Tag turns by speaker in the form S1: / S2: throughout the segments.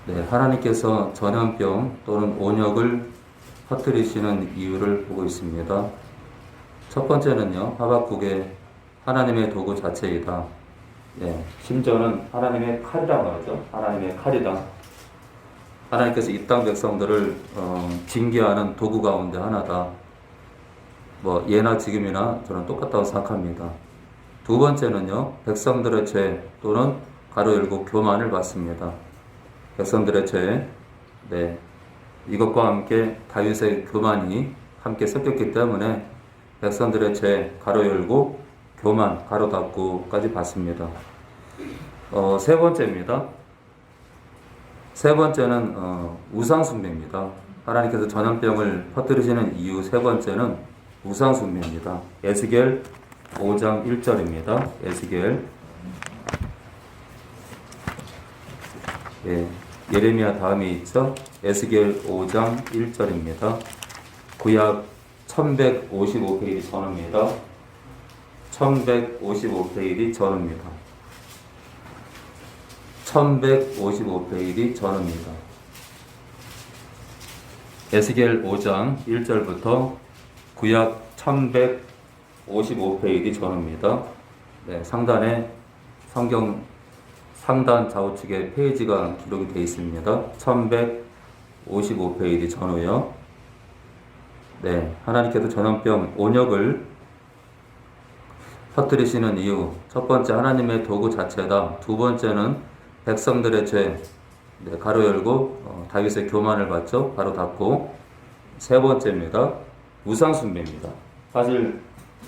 S1: 네, 하나님께서 전염병 또는 온역을 퍼뜨리시는 이유를 보고 있습니다. 첫 번째는요, 하박국의 하나님의 도구 자체이다. 예, 심지어는 하나님의 칼이라 말하죠. 하나님의 칼이다. 하나님께서 이 땅 백성들을 징계하는 도구 가운데 하나다. 뭐 예나 지금이나 저는 똑같다고 생각합니다. 두 번째는요, 백성들의 죄 또는 가로 열고 교만을 받습니다. 백성들의 죄, 네, 이것과 함께 다윗의 교만이 함께 섞였기 때문에 백성들의 죄, 가로 열고 교만, 가로 닫고까지 받습니다. 세 번째입니다. 세 번째는 우상숭배입니다. 하나님께서 전염병을 퍼뜨리시는 이유 세 번째는 우상숭배입니다. 에스겔 5장 1절입니다. 에스겔, 예, 예레미야 다음에 있죠. 에스겔 5장 1절입니다. 구약 1155페이지 전후입니다. 1155페이지 전후입니다. 1155페이지 전후입니다. 에스겔 5장 1절부터 구약 1155페이지 전후입니다. 네, 상단에 성경 상단 좌우측에 페이지가 기록이 되어 있습니다. 1155페이지 전후요. 네, 하나님께서 전염병 온역을 퍼뜨리시는 이유, 첫 번째 하나님의 도구 자체다. 두 번째는 백성들의 죄, 네, 가로 열고 다윗의 교만을 받죠. 가로 닫고. 세 번째입니다. 우상숭배입니다. 사실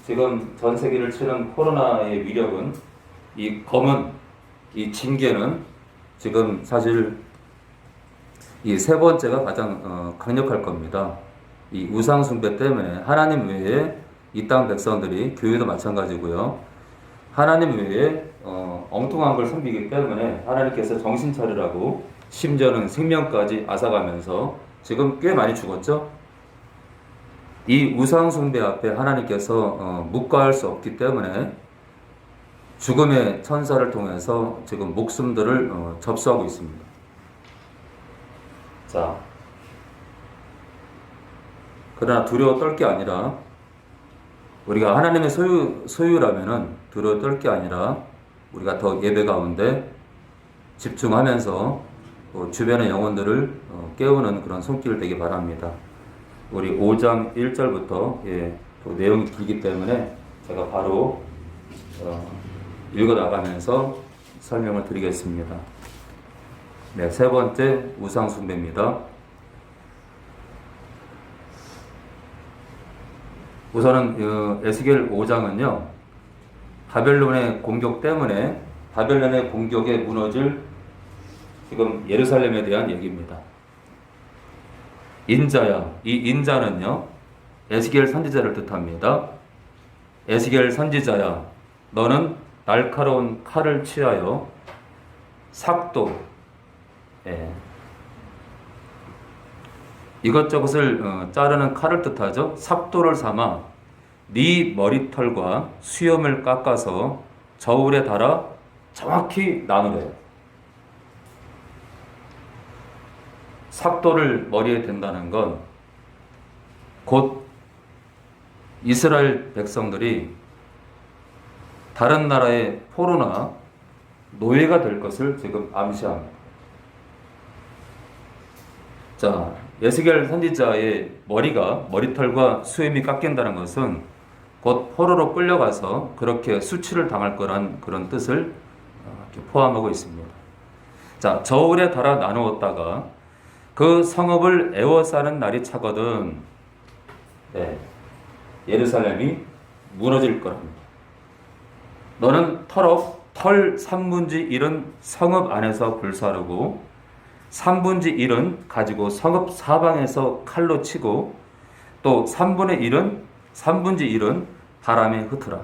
S1: 지금 전 세계를 치는 코로나의 위력은 이 검은 이 징계는 지금 사실 이 세 번째가 가장 강력할 겁니다. 이 우상숭배 때문에 하나님 외에 이 땅 백성들이 교회도 마찬가지고요. 하나님 외에 엉뚱한 걸 섬기기 때문에 하나님께서 정신 차리라고 심지어는 생명까지 앗아가면서 지금 꽤 많이 죽었죠. 이 우상숭배 앞에 하나님께서 묵과할 수 없기 때문에 죽음의 천사를 통해서 지금 목숨들을 접수하고 있습니다. 자, 그러나 두려워 떨 게 아니라 우리가 하나님의 소유라면은 두려워 떨 게 아니라 우리가 더 예배 가운데 집중하면서 주변의 영혼들을 깨우는 그런 손길 되기 바랍니다. 우리 5장 1절부터 또 내용이 길기 때문에 제가 바로 읽어 나가면서 설명을 드리겠습니다. 네, 세 번째 우상숭배입니다. 우선은 에스겔 5장은요, 바벨론의 공격 때문에 바벨론의 공격에 무너질 지금 예루살렘에 대한 얘기입니다. 인자야, 이 인자는요, 에스겔 선지자를 뜻합니다. 에스겔 선지자야, 너는 날카로운 칼을 취하여 삭도, 이것저것을 자르는 칼을 뜻하죠. 삭도를 삼아 네 머리털과 수염을 깎아서 저울에 달아 정확히 나누래. 삭도를 머리에 댄다는 건 곧 이스라엘 백성들이 다른 나라의 포로나 노예가 될 것을 지금 암시합니다. 자, 에스겔 선지자의 머리털과 수염이 깎인다는 것은 곧 포로로 끌려가서 그렇게 수치를 당할 거란 그런 뜻을 포함하고 있습니다. 자, 저울에 달아 나누었다가 그 성읍을 에워싸는 날이 차거든, 네, 예루살렘이 무너질 거랍니다. 너는 털 3분의 1은 성읍 안에서 불사르고 3분의 1은 가지고 성읍 사방에서 칼로 치고 또 3분의 1은 바람에 흩으라.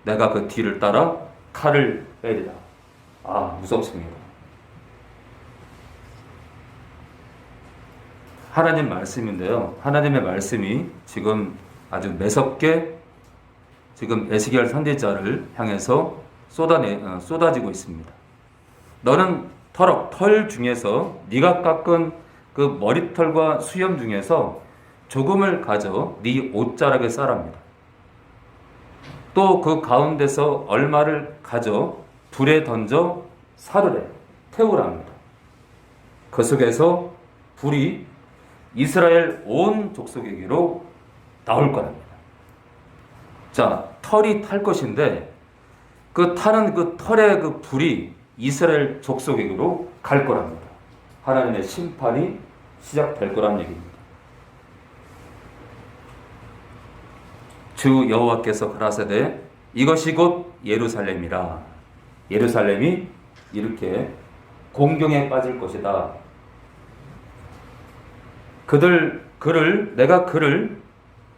S1: 내가 그 뒤를 따라 칼을 빼리라. 아, 무섭습니다. 하나님 말씀인데요. 하나님의 말씀이 지금 아주 매섭게 지금 에스겔 선지자를 향해서 쏟아지고 있습니다. 너는 털 중에서 네가 깎은 그 머리털과 수염 중에서 조금을 가져 네 옷자락에 싸랍니다. 또 그 가운데서 얼마를 가져 불에 던져 사르래, 태우랍니다. 그 속에서 불이 이스라엘 온 족속에게로 나올 거랍니다. 자, 털이 탈 것인데 그 타는 그 털의 그 불이 이스라엘 족속에게로 갈 거랍니다. 하나님의 심판이 시작될 거란 얘기입니다. 주 여호와께서 가라사대 이것이 곧 예루살렘이라. 예루살렘이 이렇게 공경에 빠질 것이다. 내가 그를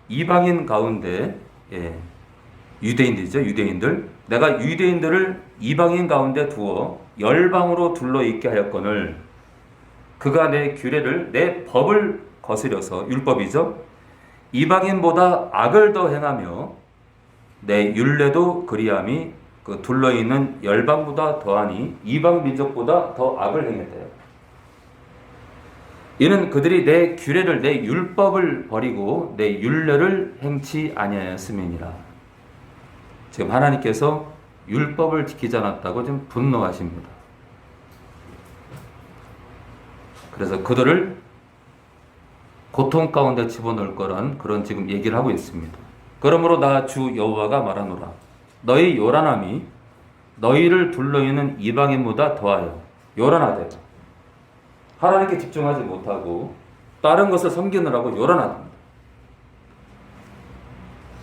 S1: 이방인 가운데, 유대인들이죠, 유대인들. 내가 유대인들을 이방인 가운데 두어 열방으로 둘러있게 하였거늘 그가 내 규례를, 내 법을 거스려서, 율법이죠, 이방인보다 악을 더 행하며 내 율례도 그리함이 그 둘러있는 열방보다 더하니 이방 민족보다 더 악을 행했대요. 이는 그들이 내 규례를, 내 율법을 버리고 내 율례를 행치 아니하였음이니라. 지금 하나님께서 율법을 지키지 않았다고 지금 분노하십니다. 그래서 그들을 고통 가운데 집어넣을 거란 그런 지금 얘기를 하고 있습니다. 그러므로 나 주 여호와가 말하노라. 너희 요란함이 너희를 둘러있는 이방인보다 더하여, 요란하되 하나님께 집중하지 못하고 다른 것을 섬기느라고 요란하답니다.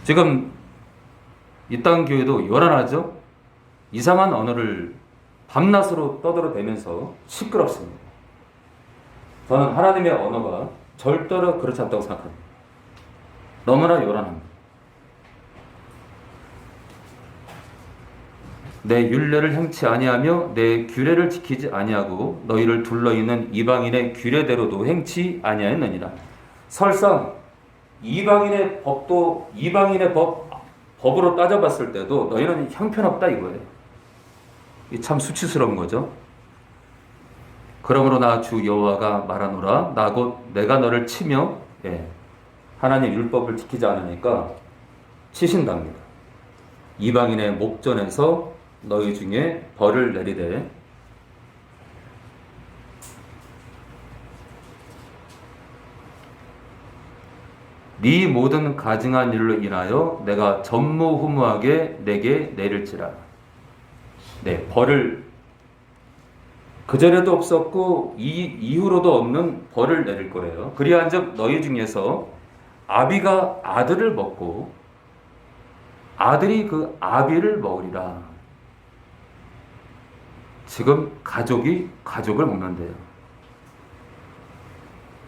S1: 지금 이 땅 교회도 요란하죠? 이상한 언어를 밤낮으로 떠들어대면서 시끄럽습니다. 저는 하나님의 언어가 절대로 그렇지 않다고 생각합니다. 너무나 요란합니다. 내 율례를 행치 아니하며 내 규례를 지키지 아니하고 너희를 둘러있는 이방인의 규례대로도 행치 아니하였느니라. 설상 이방인의 법도 이방인의 법으로 따져봤을 때도 너희는 형편없다 이거예요. 이 참 수치스러운 거죠. 그러므로 나 주 여호와가 말하노라. 나 곧 내가 너를 치며, 하나님 율법을 지키지 않으니까 치신답니다. 이방인의 목전에서 너희 중에 벌을 내리되, 네 모든 가증한 일로 인하여 내가 전무후무하게 내게 내릴지라. 벌을 그전에도 없었고 이후로도 없는 벌을 내릴 거예요. 그리한즉 너희 중에서 아비가 아들을 먹고 아들이 그 아비를 먹으리라. 지금 가족이 가족을 먹는데요.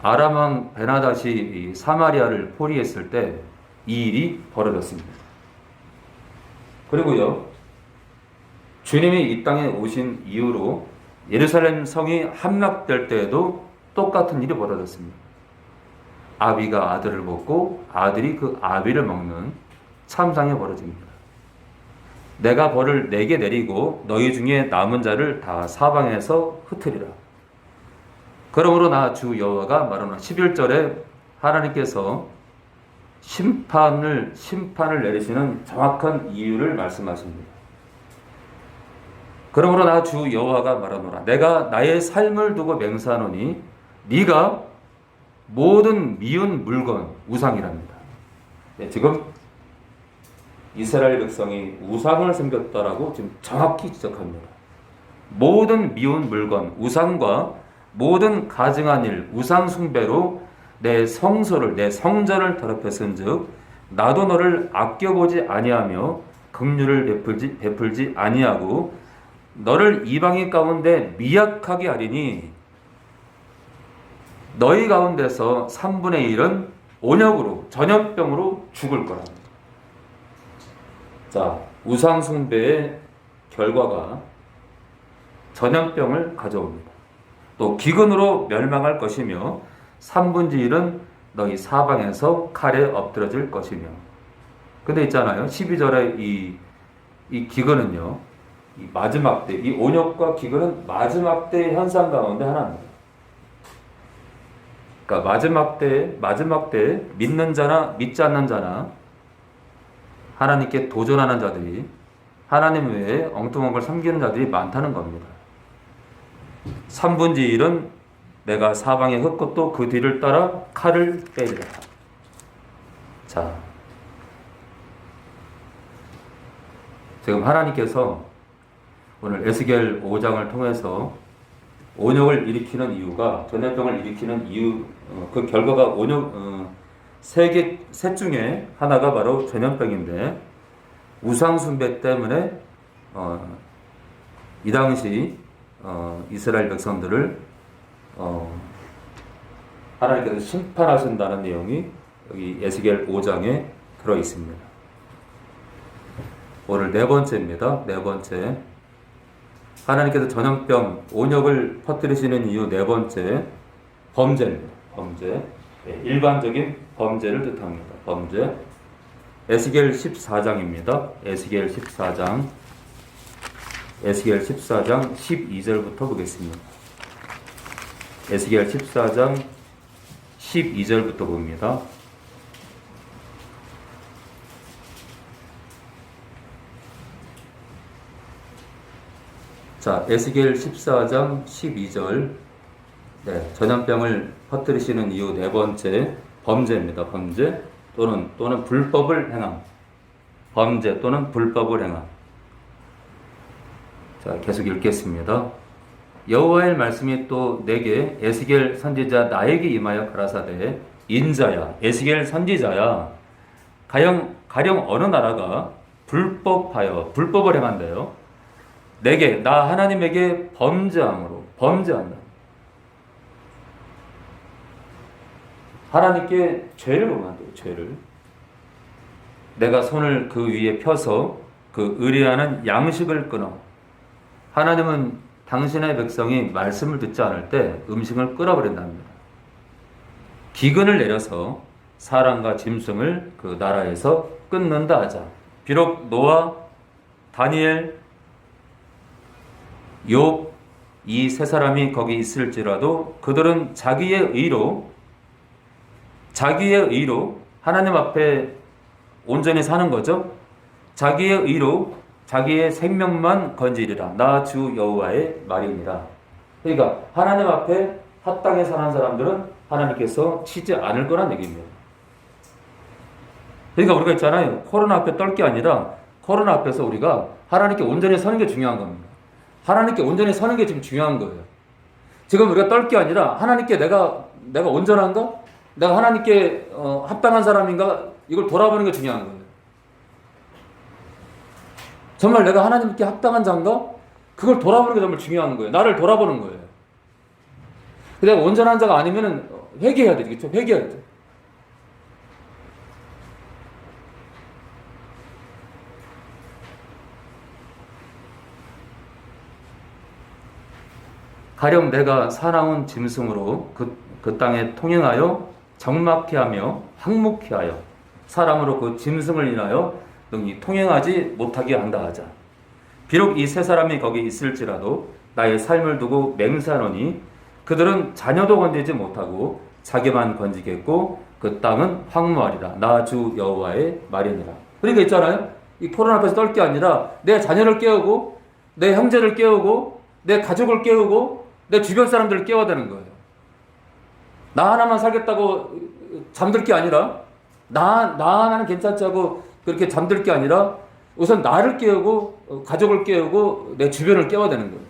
S1: 아람 왕 베나닷이 사마리아를 포위했을 때 이 일이 벌어졌습니다. 그리고요, 주님이 이 땅에 오신 이후로 예루살렘 성이 함락될 때에도 똑같은 일이 벌어졌습니다. 아비가 아들을 먹고 아들이 그 아비를 먹는 참상이 벌어집니다. 내가 벌을 내게 내리고 너희 중에 남은 자를 다 사방에서 흩으리라. 그러므로 나 주 여호와가 말하노라. 11절에 하나님께서 심판을 내리시는 정확한 이유를 말씀하십니다. 그러므로 나 주 여호와가 말하노라. 내가 나의 삶을 두고 맹세하노니 네가 모든 미운 물건, 우상이랍니다. 지금 이스라엘 백성이 우상을 섬겼다라고 지금 정확히 지적합니다. 모든 미운 물건, 우상과 모든 가증한 일, 우상 숭배로 내 성소를, 내 성전을 더럽혔은즉 나도 너를 아껴보지 아니하며 긍휼을 베풀지 아니하고 너를 이방인 가운데 미약하게 하리니 너희 가운데서 3분의 1은 온역으로, 전염병으로 죽을 거라. 자, 우상 숭배의 결과가 전염병을 가져옵니다. 또 기근으로 멸망할 것이며 3분의 1은 너희 사방에서 칼에 엎드러질 것이며. 근데 있잖아요, 12절에 이 기근은요, 이 마지막 때, 이 온역과 기근은 마지막 때의 현상 가운데 하나입니다. 그러니까 마지막 때 믿는 자나 믿지 않는 자나 하나님께 도전하는 자들이 하나님 외에 엉뚱한 걸 섬기는 자들이 많다는 겁니다. 3분의 1은 내가 사방에 흩고 그 뒤를 따라 칼을 빼리라. 자, 지금 하나님께서 오늘 에스겔 5장을 통해서 온역을 일으키는 이유가, 전염병을 일으키는 이유, 그 결과가 셋 중에 하나가 바로 전염병인데, 우상숭배 때문에 이 당시 이스라엘 백성들을 하나님께서 심판하신다는 내용이 여기 에스겔 5장에 들어 있습니다. 오늘 네 번째입니다. 네 번째. 하나님께서 전염병, 온역을 퍼뜨리시는 이유 네 번째, 범죄입니다. 범죄. 네, 일반적인 범죄를 뜻합니다. 범죄. 에스겔 14장입니다. 에스겔 14장. 에스겔 14장 12절부터 보겠습니다. 에스겔 14장 12절부터 봅니다. 자, 에스겔 14장 12절. 네, 전염병을 퍼뜨리시는 이유 네 번째, 범죄입니다. 범죄 또는 불법을 행함. 범죄 또는 불법을 행함. 자, 계속 읽겠습니다. 여호와의 말씀이 또 내게 에스겔 선지자 나에게 임하여 가라사대, 인자야, 에스겔 선지자야, 가령 어느 나라가 불법을 행한대요. 내게, 나 하나님에게 범죄한다. 하나님께 죄를 범한대요. 죄를. 내가 손을 그 위에 펴서 그 의뢰하는 양식을 끊어. 하나님은 당신의 백성이 말씀을 듣지 않을 때 음식을 끊어버린답니다. 기근을 내려서 사람과 짐승을 그 나라에서 끊는다 하자. 비록 노아, 다니엘, 욥, 이 세 사람이 거기 있을지라도 그들은 자기의 의로 하나님 앞에 온전히 사는 거죠. 자기의 의로 자기의 생명만 건지리라. 나 주 여호와의 말이니라. 그러니까 하나님 앞에 합당히 사는 사람들은 하나님께서 치지 않을 거란 얘기입니다. 그러니까 우리가 있잖아요. 코로나 앞에 떨 게 아니라 코로나 앞에서 우리가 하나님께 온전히 서는 게 중요한 겁니다. 하나님께 온전히 서는 게 지금 중요한 거예요. 지금 우리가 떨 게 아니라 하나님께 내가 온전한가? 내가 하나님께 합당한 사람인가? 이걸 돌아보는 게 중요한 거예요. 정말 내가 하나님께 합당한 자인가? 그걸 돌아보는 게 정말 중요한 거예요. 나를 돌아보는 거예요. 내가 온전한 자가 아니면 회개해야 되겠죠. 회개해야 돼. 가령 내가 사나운 짐승으로 그 땅에 통행하여 적막케 하며 항목케 하여 사람으로 그 짐승을 인하여 능히 통행하지 못하게 한다 하자. 비록 이 세 사람이 거기 있을지라도 나의 삶을 두고 맹세하노니 그들은 자녀도 건지지 못하고 자기만 건지겠고 그 땅은 황무하리라. 나 주 여호와의 말이니라. 그러니까 있잖아요. 이 코로나 앞에서 떨 게 아니라 내 자녀를 깨우고 내 형제를 깨우고 내 가족을 깨우고 내 주변 사람들을 깨워야 되는 거예요. 나 하나만 살겠다고 잠들 게 아니라 나 하나는 괜찮지 하고 그렇게 잠들 게 아니라 우선 나를 깨우고 가족을 깨우고 내 주변을 깨워야 되는 거예요.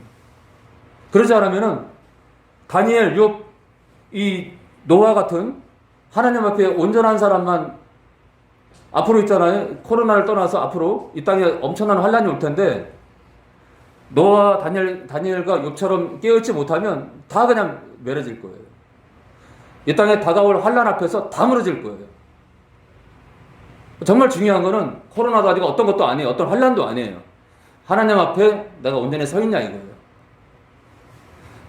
S1: 그러지 않으면은 다니엘, 욥, 이 노아 같은 하나님 앞에 온전한 사람만 앞으로 있잖아요. 코로나를 떠나서 앞으로 이 땅에 엄청난 환란이 올 텐데 노아, 다니엘과 욥처럼 깨어있지 못하면 다 그냥 멸해질 거예요. 이 땅에 다가올 환란 앞에서 다 무너질 거예요. 정말 중요한 거는 코로나도 아니고 어떤 것도 아니에요. 어떤 환란도 아니에요. 하나님 앞에 내가 온전히 서 있냐 이거예요.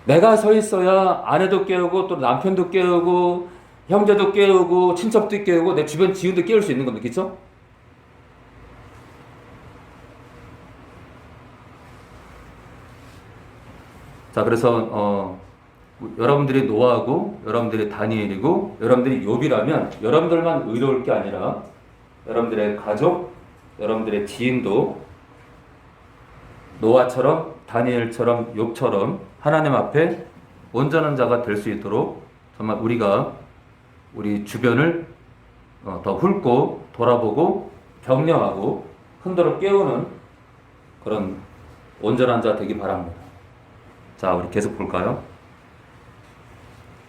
S1: 내가 서 있어야 아내도 깨우고 또 남편도 깨우고 형제도 깨우고 친척도 깨우고 내 주변 지인도 깨울 수 있는 겁니다. 그렇죠? 자, 그래서 여러분들이 노아고 여러분들이 다니엘이고 여러분들이 욥이라면 여러분들만 의로울 게 아니라 여러분들의 가족, 여러분들의 지인도 노아처럼 다니엘처럼 욥처럼 하나님 앞에 온전한 자가 될 수 있도록 정말 우리가 우리 주변을 더 훑고 돌아보고 격려하고 흔들어 깨우는 그런 온전한 자 되기 바랍니다. 자, 우리 계속 볼까요?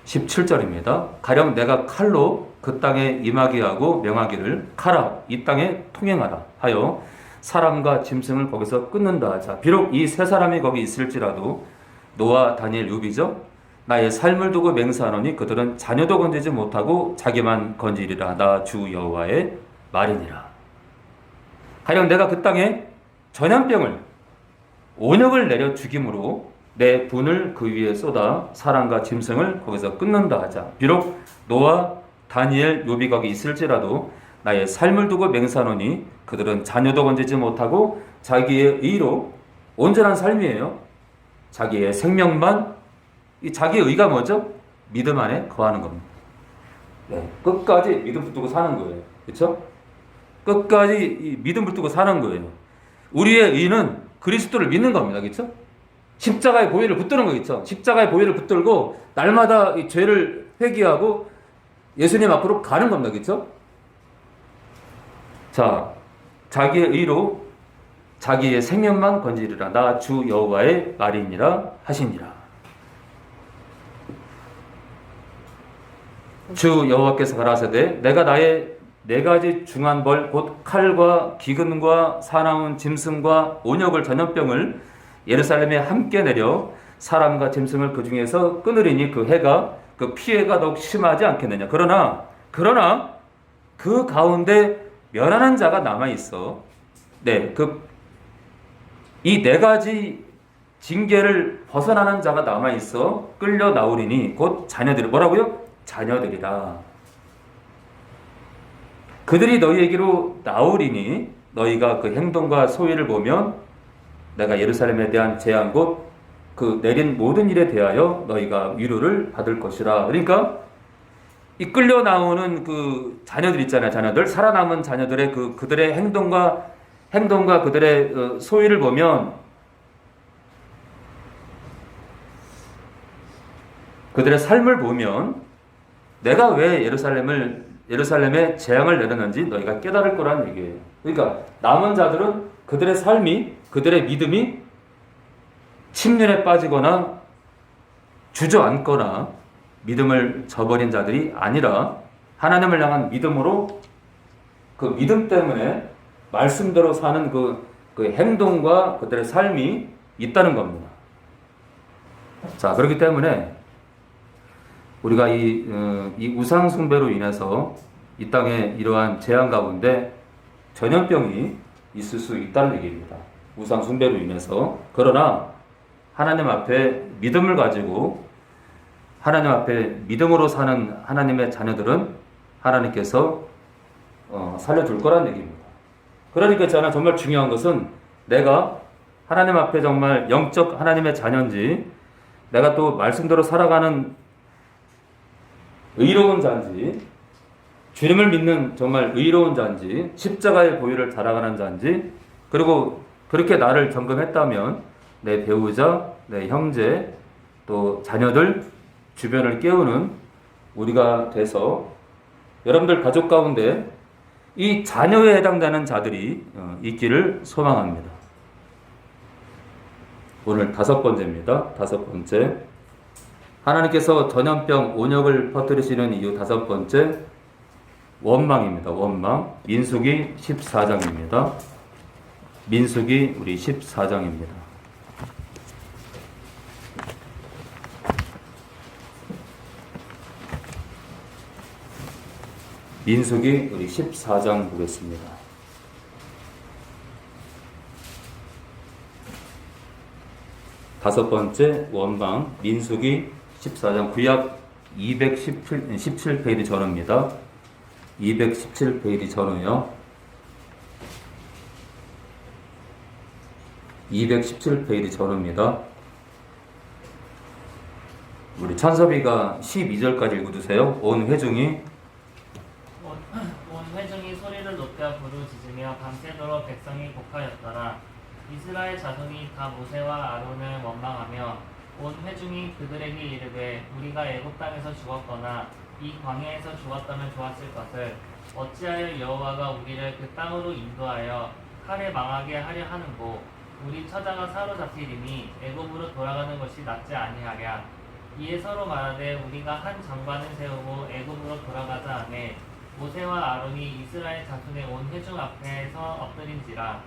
S1: 17절입니다. 가령 내가 칼로 그 땅에 임하게 하고 명하기를 가라 이 땅에 통행하라 하여 사람과 짐승을 거기서 끊는다 하자. 비록 이 세 사람이 거기 있을지라도 노아, 다니엘, 욥이죠. 나의 삶을 두고 맹세하노니 그들은 자녀도 건지지 못하고 자기만 건지리라. 나 주 여호와의 말이니라. 가령 내가 그 땅에 전염병을 온역을 내려 죽임으로 내 분을 그 위에 쏟아 사람과 짐승을 거기서 끊는다 하자. 비록 노아, 다니엘, 욥이 거기 있을지라도 나의 삶을 두고 맹세하노니 그들은 자녀도 건지지 못하고 자기의 의로 온전한 삶이에요. 자기의 생명만, 이 자기의 의가 뭐죠? 믿음 안에 거하는 겁니다. 네, 끝까지 믿음 붙들고 사는 거예요. 그렇죠? 끝까지 이 믿음 붙들고 사는 거예요. 우리의 의는 그리스도를 믿는 겁니다. 그렇죠? 십자가의 보혈을 붙드는 거겠죠. 십자가의 보혈을 붙들고 날마다 이 죄를 회개하고 예수님 앞으로 가는 겁니다. 그렇죠? 자, 자기의 의로 자기의 생명만 건지리라. 나 주 여호와의 말이니라 하시니라. 주 여호와께서 가라사대 내가 나의 네 가지 중한 벌 곧 칼과 기근과 사나운 짐승과 온역을 전염병을 예루살렘에 함께 내려 사람과 짐승을 그 중에서 끊으리니 그 해가 그 피해가 더욱 심하지 않겠느냐. 그러나 그 가운데 멸하는 자가 남아 있어. 네, 이 네 가지 징계를 벗어나는 자가 남아 있어 끌려 나오리니 곧 자녀들. 뭐라고요? 자녀들이라. 그들이 너희에게로 나오리니 너희가 그 행동과 소위를 보면 내가 예루살렘에 대한 재앙 곧 그 내린 모든 일에 대하여 너희가 위로를 받을 것이라. 그러니까 이 끌려 나오는 그 자녀들 있잖아요. 자녀들, 살아남은 자녀들의 그들의 행동과 그들의 소위를 보면 그들의 삶을 보면 내가 왜 예루살렘에 재앙을 내렸는지 너희가 깨달을 거란 얘기예요. 그러니까 남은 자들은 그들의 삶이, 그들의 믿음이 침륜에 빠지거나 주저앉거나 믿음을 저버린 자들이 아니라 하나님을 향한 믿음으로 그 믿음 때문에 말씀대로 사는 그 행동과 그들의 삶이 있다는 겁니다. 자, 그렇기 때문에 우리가 이 우상 숭배로 인해서 이 땅에 이러한 재앙 가운데 전염병이 있을 수 있다는 얘기입니다. 우상 숭배로 인해서. 그러나 하나님 앞에 믿음을 가지고 하나님 앞에 믿음으로 사는 하나님의 자녀들은 하나님께서 살려둘 거란 얘기입니다. 그러니까 저는 정말 중요한 것은 내가 하나님 앞에 정말 영적 하나님의 자녀인지 내가 또 말씀대로 살아가는 의로운 자인지 주님을 믿는 정말 의로운 자인지 십자가의 보혈을 자랑하는 자인지 그리고 그렇게 나를 점검했다면 내 배우자, 내 형제, 또 자녀들, 주변을 깨우는 우리가 돼서 여러분들 가족 가운데 이 자녀에 해당되는 자들이 있기를 소망합니다. 오늘 5번째입니다. 5번째. 하나님께서 전염병, 온역을 퍼뜨리시는 이유 5번째. 원망입니다. 원망. 민수기 14장입니다. 민수기 우리 14장입니다. 민수기 우리 14장 보겠습니다. 다섯 번째 원망 민수기 14장 구약 217페이지 전후입니다. 217페이지 전후요. 217페이지 전후입니다. 우리 천섭이가 12절까지 읽어주세요. 온 회중이
S2: 온 회중이 소리를 높여 부르짖으며 밤새도록 백성이 곡하였더라. 이스라엘 자손이 다 모세와 아론을 원망하며 온 회중이 그들에게 이르되 우리가 애굽 땅에서 죽었거나 이 광야에서 죽었다면 좋았을 것을 어찌하여 여호와가 우리를 그 땅으로 인도하여 칼에 망하게 하려 하는고 우리 처자가 사로잡히리니 애굽으로 돌아가는 것이 낫지 아니하랴. 이에 서로 말하되 우리가 한 장관을 세우고 애굽으로 돌아가자 하매 모세와 아론이 이스라엘 자손의 온 회중 앞에서 엎드린지라.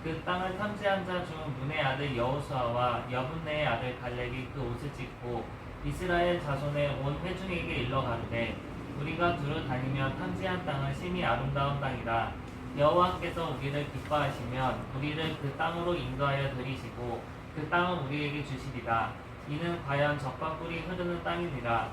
S2: 그 땅을 탐지한 자 중 눈의 아들 여호수아와 여분네의 아들 갈렙이 그 옷을 찢고 이스라엘 자손의 온 회중에게 일러 가로되 우리가 두루 다니며 탐지한 땅은 심히 아름다운 땅이라. 여호와께서 우리를 기뻐하시면 우리를 그 땅으로 인도하여 들이시고 그 땅은 우리에게 주시리라. 이는 과연 젖과 꿀이 흐르는 땅이니라.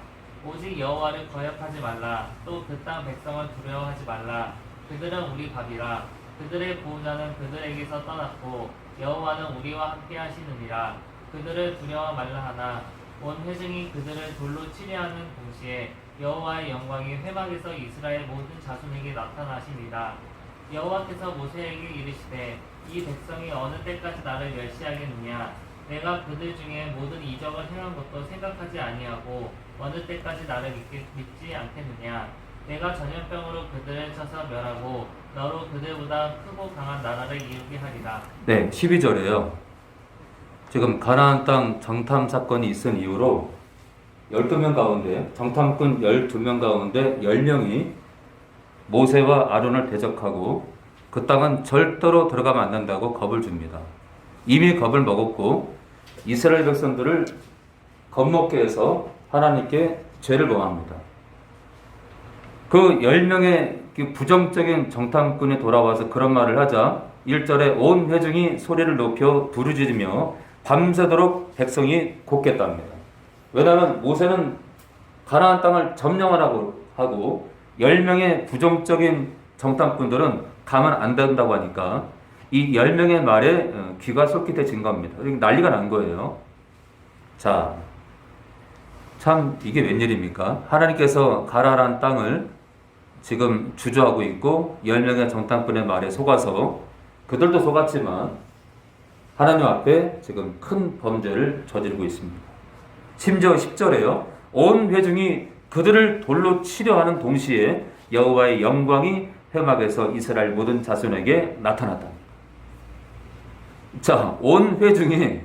S2: 오직 여호와를 거역하지 말라. 또 그 땅 백성을 두려워하지 말라. 그들은 우리 밥이라. 그들의 보호자는 그들에게서 떠났고 여호와는 우리와 함께 하시느니라. 그들을 두려워 말라 하나 온 회중이 그들을 돌로 치려하는 동시에 여호와의 영광이 회막에서 이스라엘 모든 자손에게 나타나시니라. 여호와께서 모세에게 이르시되 이 백성이 어느 때까지 나를 멸시하겠느냐. 내가 그들 중에 모든 이적을 행한 것도 생각하지 아니하고 어느 때까지 나를 믿지 않겠느냐. 내가 전염병으로 그들을 쳐서 멸하고 너로 그들보다 크고 강한 나라를 이루게 하리라.
S1: 네, 12절에요. 지금 가나안 땅 정탐 사건이 있은 이후로 12명 가운데 정탐꾼 12명 가운데 10명이 모세와 아론을 대적하고 그 땅은 절대로 들어가면 안 된다고 겁을 줍니다. 이미 겁을 먹었고 이스라엘 백성들을 겁먹게 해서 하나님께 죄를 범합니다. 그 10명의 부정적인 정탐꾼이 돌아와서 그런 말을 하자 1절에 온 회중이 소리를 높여 부르짖으며 밤새도록 백성이 곡겠답니다. 왜냐하면 모세는 가나안 땅을 점령하라고 하고 10명의 부정적인 정탐꾼들은 가면 안 된다고 하니까 이 10명의 말에 귀가 솔깃해진 겁니다. 난리가 난 거예요. 자, 참 이게 웬일입니까? 하나님께서 가나안 땅을 지금 주저하고 있고 10명의 정탐꾼의 말에 속아서 그들도 속았지만 하나님 앞에 지금 큰 범죄를 저지르고 있습니다. 심지어 10절에요. 온 회중이 그들을 돌로 치려 하는 동시에 여호와의 영광이 회막에서 이스라엘 모든 자손에게 나타났다. 자, 온 회중이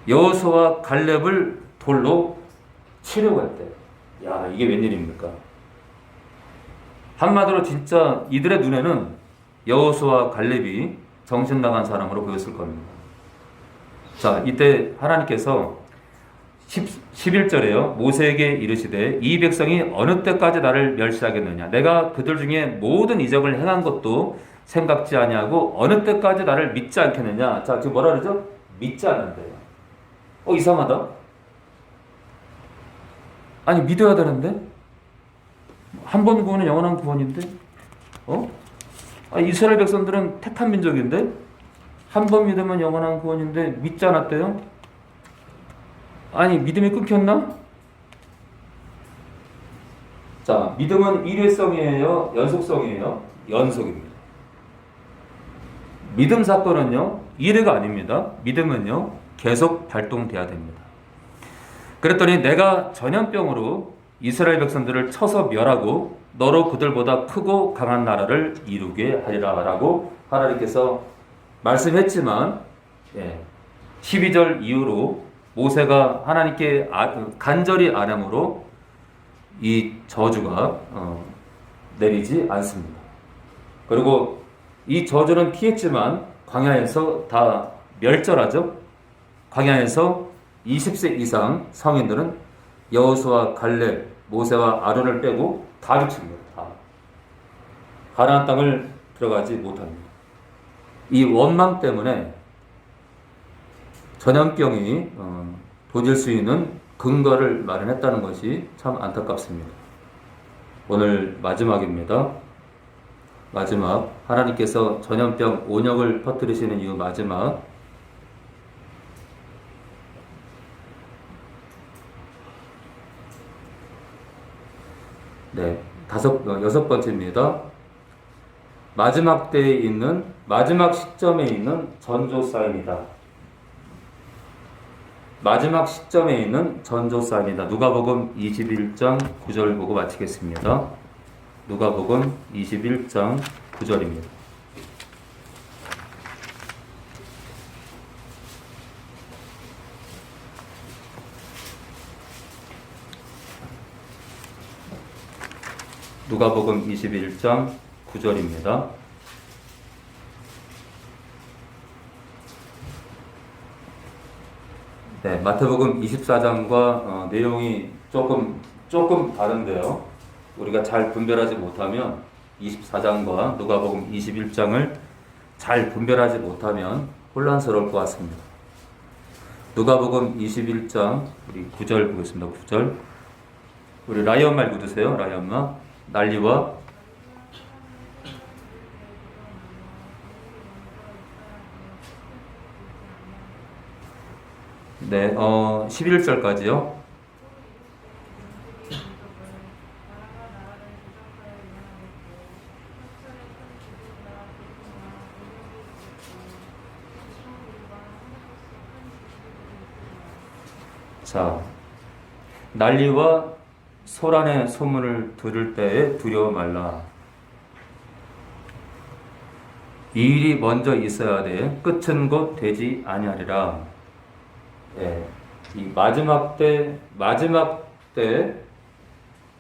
S1: 여호수아와 갈렙을 돌로 치려고 했대요. 야, 이게 웬일입니까? 한마디로 진짜 이들의 눈에는 여호수아와 갈렙이 정신 나간 사람으로 보였을 겁니다. 자, 이때 하나님께서 11절에요. 모세에게 이르시되 이 백성이 어느 때까지 나를 멸시하겠느냐. 내가 그들 중에 모든 이적을 행한 것도 생각지 아니하고 어느 때까지 나를 믿지 않겠느냐. 자, 지금 뭐라 그러죠? 믿지 않는데요. 이상하다. 아니, 믿어야 되는데? 한 번 구원은 영원한 구원인데? 이스라엘 백성들은 택한 민족인데? 한 번 믿으면 영원한 구원인데 믿지 않았대요? 아니, 믿음이 끊겼나? 자, 믿음은 일회성이에요? 연속성이에요? 연속입니다. 믿음 사건은요, 일회가 아닙니다. 믿음은요, 계속 발동돼야 됩니다. 그랬더니 내가 전염병으로 이스라엘 백성들을 쳐서 멸하고 너로 그들보다 크고 강한 나라를 이루게 하리라 라고 하나님께서 말씀했지만 12절 이후로 모세가 하나님께 간절히 아뢰므로 이 저주가 내리지 않습니다. 그리고 이 저주는 피했지만 광야에서 다 멸절하죠. 광야에서 20세 이상 성인들은 여호수아, 갈렙, 모세와 아론을 빼고 다 죽습니다. 다. 가나안 땅을 들어가지 못합니다. 이 원망 때문에 전염병이 도질 수 있는 근거를 마련했다는 것이 참 안타깝습니다. 오늘 마지막입니다. 마지막, 하나님께서 전염병 온역을 퍼뜨리시는 이유 마지막 네, 여섯 번째입니다. 마지막 때에 있는, 마지막 시점에 있는 전조 사인이다. 마지막 시점에 있는 전조 사인이다. 누가복음 21장 9절 보고 마치겠습니다. 누가복음 21장 9절입니다. 누가복음 21장 9절입니다. 네, 마태복음 24장과 내용이 조금 다른데요. 우리가 잘 분별하지 못하면 24장과 누가복음 21장을 잘 분별하지 못하면 혼란스러울 것 같습니다. 누가복음 21장 우리 9절 보겠습니다. 9절. 우리 라이언 말 굳으세요. 라이언마. 난리와 네, 11절까지요. 자, 난리와 소란의 소문을 들을 때에 두려워 말라. 이 일이 먼저 있어야 돼. 끝은 곧 되지 아니하리라. 예, 이 마지막 때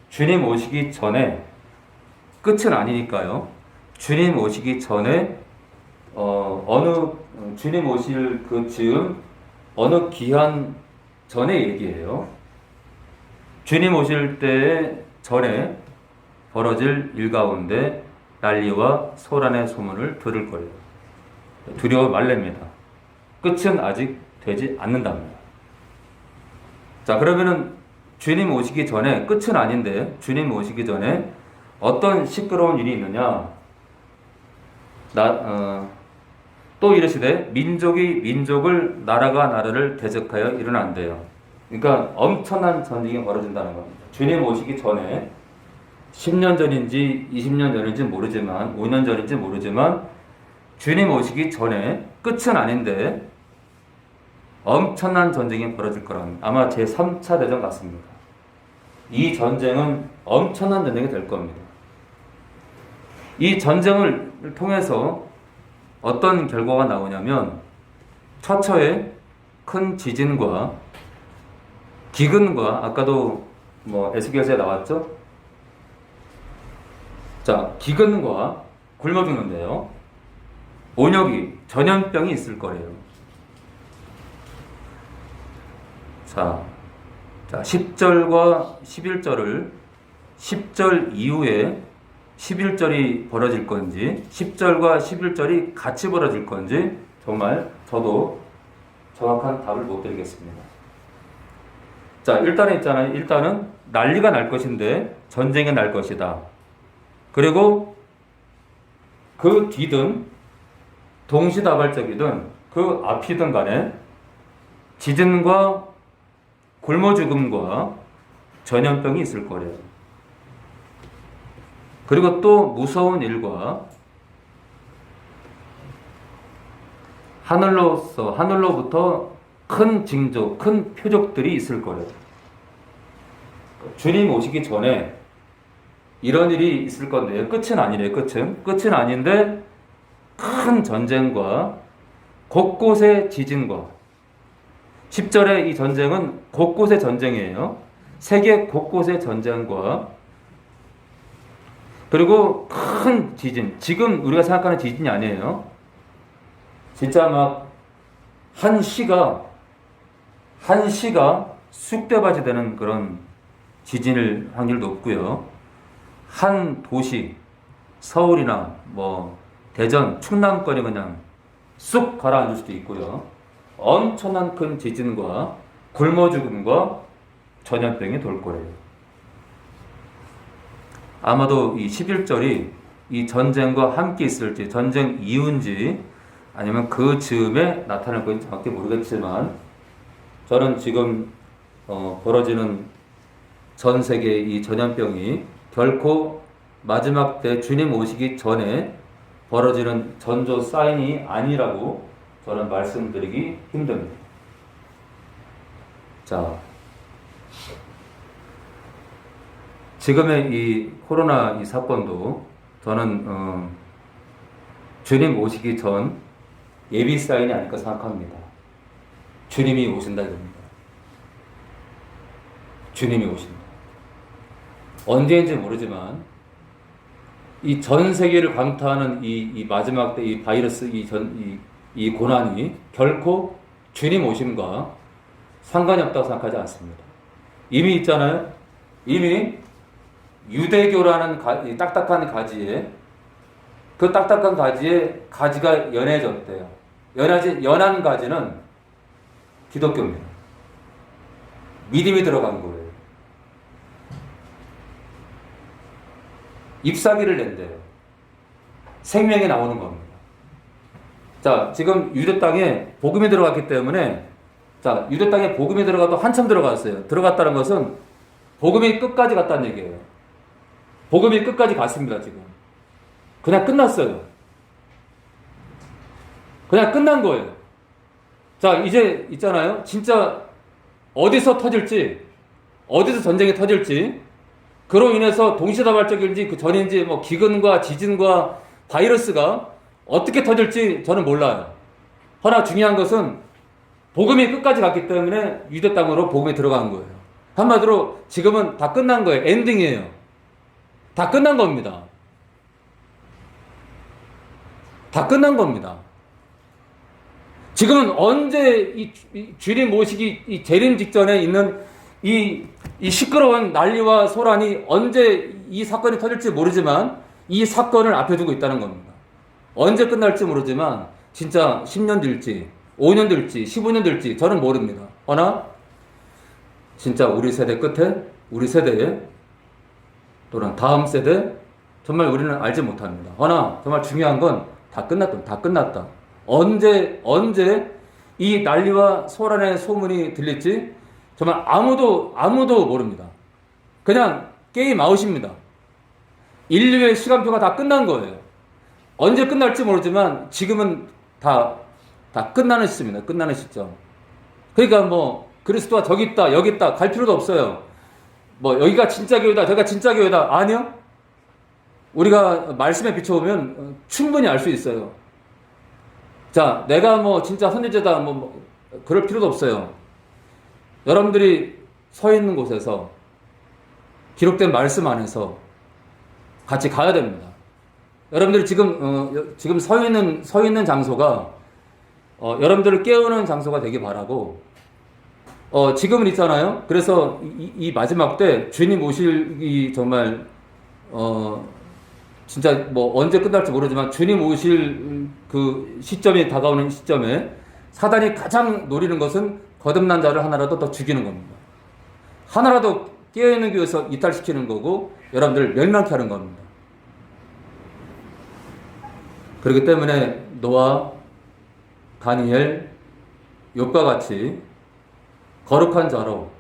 S1: 주님 오시기 전에 끝은 아니니까요. 주님 오시기 전에 주님 오실 그 즈음 어느 기한 전에 얘기해요. 주님 오실 때 전에 벌어질 일 가운데 난리와 소란의 소문을 들을 거예요. 두려워 말랍니다. 끝은 아직 되지 않는답니다. 자, 그러면은 주님 오시기 전에, 끝은 아닌데 주님 오시기 전에 어떤 시끄러운 일이 있느냐? 또 이르시되 민족이 민족을, 나라가 나라를 대적하여 일어난대요. 그러니까 엄청난 전쟁이 벌어진다는 겁니다. 주님 오시기 전에 10년 전인지 20년 전인지 모르지만 5년 전인지 모르지만 주님 오시기 전에 끝은 아닌데 엄청난 전쟁이 벌어질 거랍니다. 아마 제3차 대전 같습니다. 이 전쟁은 엄청난 전쟁이 될 겁니다. 이 전쟁을 통해서 어떤 결과가 나오냐면 처처에 큰 지진과 기근과, 아까도 에스겔서에 나왔죠? 자, 기근과 굶어 죽는데요. 온역이, 전염병이 있을 거예요. 자, 10절과 11절을 10절 이후에 11절이 벌어질 건지 10절과 11절이 같이 벌어질 건지 정말 저도 정확한 답을 못 드리겠습니다. 자, 일단은 난리가 날 것인데 전쟁이 날 것이다. 그리고 그 뒤든 동시다발적이든 그 앞이든 간에 지진과 굶어 죽음과 전염병이 있을 거래요. 그리고 또 무서운 일과 하늘로부터 큰 징조, 큰 표적들이 있을 거래요. 주님 오시기 전에 이런 일이 있을 건데요. 끝은 아니래요. 끝은 아닌데 큰 전쟁과 곳곳의 지진과 10절의 이 전쟁은 곳곳의 전쟁이에요. 세계 곳곳의 전쟁과 그리고 큰 지진, 지금 우리가 생각하는 지진이 아니에요. 진짜 막 한 시가 쑥대밭이 되는 그런 지진일 확률이 높고요. 한 도시, 서울이나 대전, 충남권이 그냥 쑥 가라앉을 수도 있고요. 엄청난 큰 지진과 굶어 죽음과 전염병이 돌 거예요. 아마도 이 11절이 이 전쟁과 함께 있을지, 전쟁 이후인지 아니면 그 즈음에 나타날 건지 정확히 모르겠지만 저는 지금 벌어지는 전 세계의 이 전염병이 결코 마지막 때 주님 오시기 전에 벌어지는 전조 사인이 아니라고 저는 말씀드리기 힘듭니다. 자, 지금의 이 코로나 이 사건도 저는 주님 오시기 전 예비 사인이 아닐까 생각합니다. 주님이 오신다 이겁니다. 주님이 오신다. 언제인지 모르지만 이 전 세계를 강타하는 이 마지막 때 이 바이러스 이 고난이 결코 주님 오심과 상관이 없다고 생각하지 않습니다. 이미 있잖아요. 이미 유대교라는 이 딱딱한 가지에 그 딱딱한 가지에 가지가 연해졌대요. 연한 가지는 기독교입니다. 믿음이 들어간 거예요. 잎사귀를 낸대요. 생명이 나오는 겁니다. 자, 지금 유대 땅에 복음이 들어갔기 때문에 자, 유대 땅에 복음이 들어가도 한참 들어갔어요. 들어갔다는 것은 복음이 끝까지 갔다는 얘기예요. 복음이 끝까지 갔습니다, 지금. 그냥 끝났어요. 그냥 끝난 거예요. 자, 이제 있잖아요. 진짜 어디서 터질지, 어디서 전쟁이 터질지, 그로 인해서 동시다발적인지 그 전인지 뭐 기근과 지진과 바이러스가 어떻게 터질지 저는 몰라요. 허나 중요한 것은 복음이 끝까지 갔기 때문에 유대 땅으로 복음이 들어간 거예요. 한마디로 지금은 다 끝난 거예요. 엔딩이에요. 다 끝난 겁니다. 다 끝난 겁니다. 지금은 언제 이 주님 모시기 이 재림 직전에 있는 이 시끄러운 난리와 소란이 언제 이 사건이 터질지 모르지만 이 사건을 앞에 두고 있다는 겁니다. 언제 끝날지 모르지만 진짜 10년 될지 5년 될지 15년 될지 저는 모릅니다. 허나 진짜 우리 세대 끝에 우리 세대에 또는 다음 세대 정말 우리는 알지 못합니다. 허나 정말 중요한 건 다 끝났다. 언제 이 난리와 소란의 소문이 들릴지 정말 아무도 모릅니다. 그냥 게임 아웃입니다. 인류의 시간표가 다 끝난 거예요. 언제 끝날지 모르지만 지금은 다 끝나는 시점입니다. 끝나는 시점. 그러니까 뭐 그리스도가 저기 있다 여기 있다 갈 필요도 없어요. 뭐 여기가 진짜 교회다 저기가 진짜 교회다 아니요. 우리가 말씀에 비춰보면 충분히 알 수 있어요. 자, 내가 뭐 진짜 선지자다 뭐 그럴 필요도 없어요. 여러분들이 서 있는 곳에서 기록된 말씀 안에서 같이 가야 됩니다. 여러분들이 지금 서 있는 장소가 여러분들을 깨우는 장소가 되기 바라고. 지금은 있잖아요. 그래서 이 마지막 때 주님 오실이 정말 진짜 뭐 언제 끝날지 모르지만 주님 오실 그 시점이 다가오는 시점에 사단이 가장 노리는 것은 거듭난 자를 하나라도 더 죽이는 겁니다. 하나라도 깨어있는 교회에서 이탈시키는 거고 여러분들을 멸망케 하는 겁니다. 그렇기 때문에 노아, 다니엘, 욥과 같이 거룩한 자로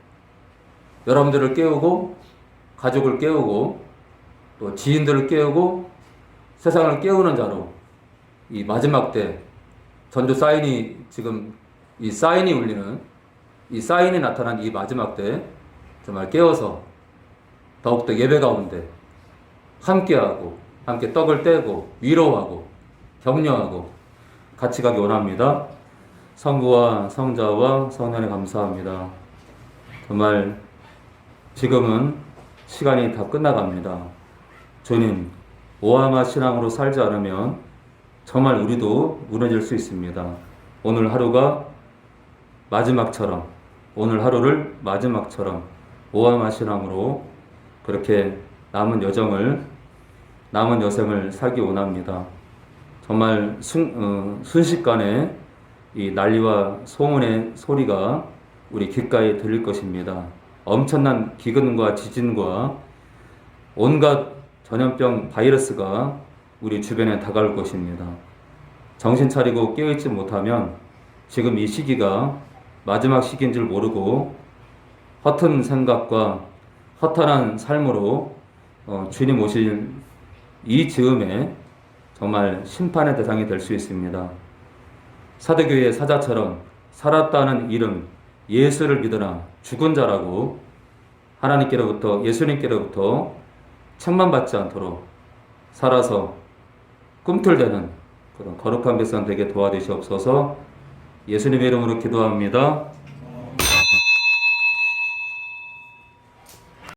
S1: 여러분들을 깨우고 가족을 깨우고 또 지인들을 깨우고 세상을 깨우는 자로 이 마지막 때 전조 사인이 지금 이 사인이 울리는 이 사인이 나타난 이 마지막 때 정말 깨워서 더욱더 예배 가운데 함께하고 함께 떡을 떼고 위로하고 격려하고 같이 가기 원합니다. 성부와 성자와 성령에 감사합니다. 정말 지금은 시간이 다 끝나갑니다. 주님, 오하마 신앙으로 살지 않으면 정말 우리도 무너질 수 있습니다. 오늘 하루가 마지막처럼, 오늘 하루를 마지막처럼 오하마 신앙으로 그렇게 남은 여생을 살기 원합니다. 정말 순식간에 이 난리와 소문의 소리가 우리 귓가에 들릴 것입니다. 엄청난 기근과 지진과 온갖 전염병 바이러스가 우리 주변에 다가올 것입니다. 정신 차리고 깨어있지 못하면 지금 이 시기가 마지막 시기인 줄 모르고 허튼 생각과 허탄한 삶으로 주님 오신 이 즈음에 정말 심판의 대상이 될 수 있습니다. 사도교회의 사자처럼 살았다는 이름 예수를 믿으나 죽은 자라고 하나님께로부터 예수님께로부터 책망받지 않도록 살아서 꿈틀대는 그런 거룩한 백성 되게 도와주시옵소서. 예수님의 이름으로 기도합니다.